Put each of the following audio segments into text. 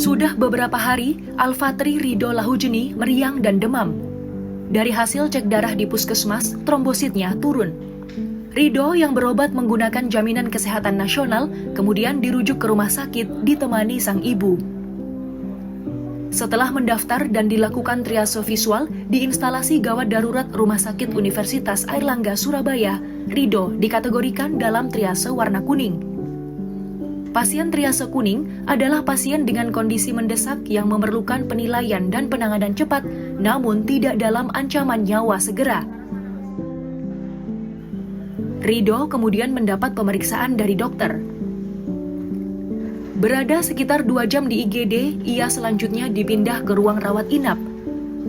Sudah beberapa hari, Alfatri Ridho Lahujeni meriang dan demam. Dari hasil cek darah di puskesmas, trombositnya turun. Ridho yang berobat menggunakan jaminan kesehatan nasional, kemudian dirujuk ke rumah sakit ditemani sang ibu. Setelah mendaftar dan dilakukan triase visual di instalasi gawat darurat Rumah Sakit Universitas Airlangga Surabaya, Ridho dikategorikan dalam triase warna kuning. Pasien triase kuning adalah pasien dengan kondisi mendesak yang memerlukan penilaian dan penanganan cepat, namun tidak dalam ancaman nyawa segera. Ridho kemudian mendapat pemeriksaan dari dokter. Berada sekitar 2 jam di IGD, ia selanjutnya dipindah ke ruang rawat inap.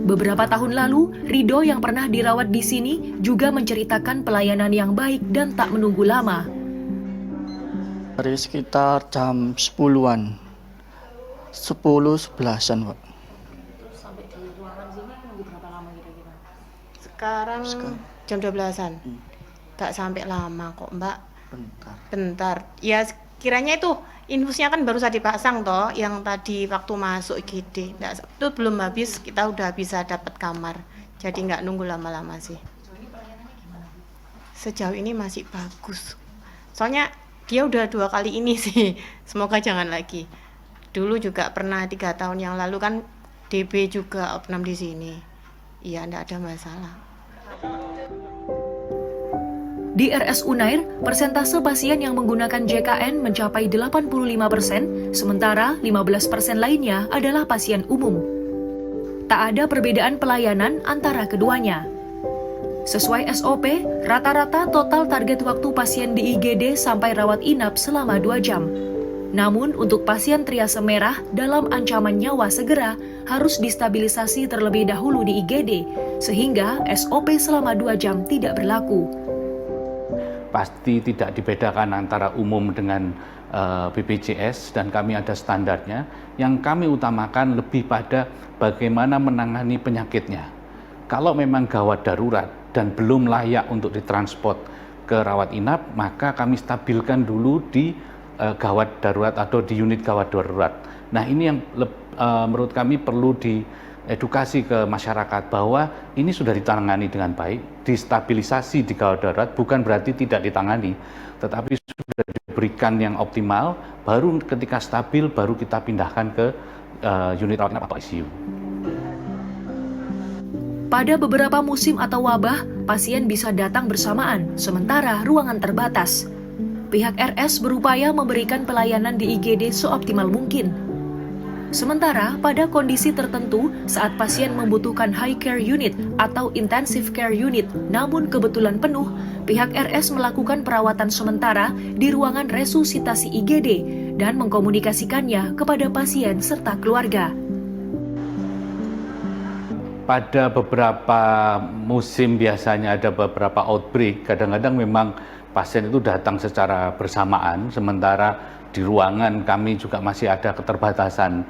Beberapa tahun lalu, Ridho yang pernah dirawat di sini juga menceritakan pelayanan yang baik dan tak menunggu lama. Dari sekitar jam 10-an, 10-11-an, Pak. Terus sampai di ruangan sini nunggu berapa lama kira-kira? Sekarang jam 12-an. Gak sampai lama kok, Mbak. Bentar. Ya kiranya itu infusnya kan baru saja dipasang toh, yang tadi waktu masuk IGD. Itu belum habis, kita udah bisa dapat kamar. Jadi nggak nunggu lama-lama sih. Sejauh ini pelayanannya gimana? Sejauh ini masih bagus. Soalnya dia udah 2 kali ini sih. Semoga jangan lagi. Dulu juga pernah 3 tahun yang lalu kan DB juga opnam di sini. Iya, nggak ada masalah. Di RS Unair, persentase pasien yang menggunakan JKN mencapai 85%, sementara 15% lainnya adalah pasien umum. Tak ada perbedaan pelayanan antara keduanya. Sesuai SOP, rata-rata total target waktu pasien di IGD sampai rawat inap selama 2 jam. Namun untuk pasien triase merah dalam ancaman nyawa segera harus distabilisasi terlebih dahulu di IGD, sehingga SOP selama 2 jam tidak berlaku. Pasti tidak dibedakan antara umum dengan BPJS dan kami ada standarnya. Yang kami utamakan lebih pada bagaimana menangani penyakitnya. Kalau memang gawat darurat dan belum layak untuk ditransport ke rawat inap, maka kami stabilkan dulu di gawat darurat atau di unit gawat darurat. Nah, ini yang menurut kami perlu diedukasi ke masyarakat bahwa ini sudah ditangani dengan baik, distabilisasi di gawat darurat bukan berarti tidak ditangani, tetapi sudah diberikan yang optimal, baru ketika stabil baru kita pindahkan ke unit rawat inap atau ICU. Pada beberapa musim atau wabah, pasien bisa datang bersamaan, sementara ruangan terbatas. Pihak RS berupaya memberikan pelayanan di IGD seoptimal mungkin. Sementara pada kondisi tertentu saat pasien membutuhkan high care unit atau intensive care unit namun kebetulan penuh, pihak RS melakukan perawatan sementara di ruangan resusitasi IGD dan mengkomunikasikannya kepada pasien serta keluarga. Pada beberapa musim biasanya ada beberapa outbreak, kadang-kadang memang pasien itu datang secara bersamaan, sementara di ruangan kami juga masih ada keterbatasan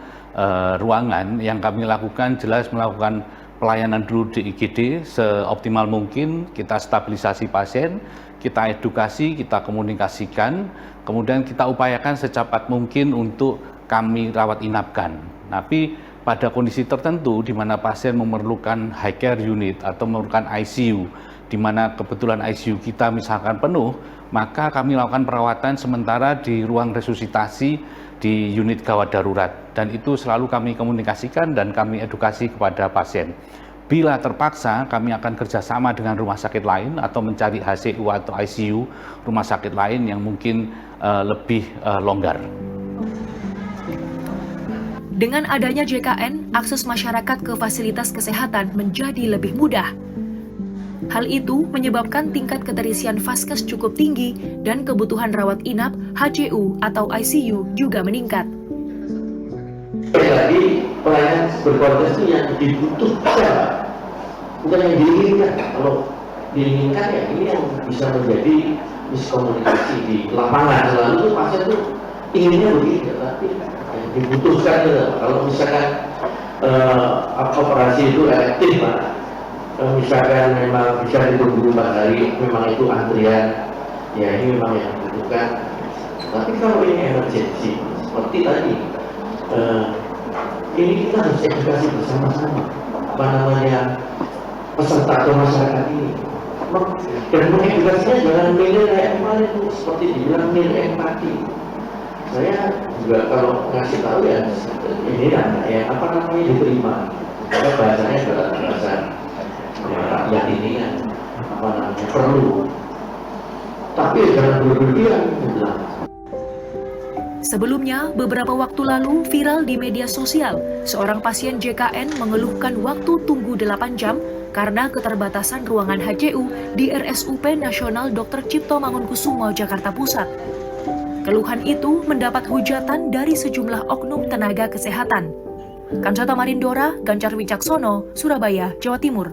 ruangan. Yang kami lakukan jelas melakukan pelayanan dulu di IGD seoptimal mungkin, kita stabilisasi pasien, kita edukasi, kita komunikasikan, kemudian kita upayakan secepat mungkin untuk kami rawat inapkan. Tapi pada kondisi tertentu di mana pasien memerlukan high care unit atau memerlukan ICU, di mana kebetulan ICU kita misalkan penuh, maka kami lakukan perawatan sementara di ruang resusitasi di unit gawat darurat, dan itu selalu kami komunikasikan dan kami edukasi kepada pasien. Bila terpaksa, kami akan kerjasama dengan rumah sakit lain atau mencari HCU atau ICU rumah sakit lain yang mungkin lebih longgar. Dengan adanya JKN, akses masyarakat ke fasilitas kesehatan menjadi lebih mudah. Hal itu menyebabkan tingkat keterisian vaskes cukup tinggi dan kebutuhan rawat inap, HCU atau ICU juga meningkat. Lagi pelayanan berkualitas itu yang dibutuhkan, bukan yang diinginkan. Kalau diinginkan ya ini yang bisa menjadi miskomunikasi di lapangan. Selalu tuh pasien tuh inginnya begini, tapi yang dibutuhkan itu. Kalau misalkan operasi itu efektif, Pak. Misalkan memang bisa ditunggu 4 hari, memang itu antrian, ya ini memang yang dibutuhkan. Tapi kalau ini emergency, seperti tadi ini kita harus edukasi bersama-sama apa namanya peserta atau masyarakat ini, dan mengedukasinya jangan milih kayak kemarin tuh seperti dibilang milih empati. Saya juga kalau ngasih tahu ya ini ya apa namanya diterima, karena bahasanya adalah bahasa rakyat ini kan apa namanya perlu, tapi jangan berlebihan bilang. Sebelumnya, beberapa waktu lalu viral di media sosial, seorang pasien JKN mengeluhkan waktu tunggu 8 jam karena keterbatasan ruangan HCU di RSUP Nasional Dr. Cipto Mangunkusumo, Jakarta Pusat. Keluhan itu mendapat hujatan dari sejumlah oknum tenaga kesehatan. Kansata Marindora, Gancar Wicaksono, Surabaya, Jawa Timur.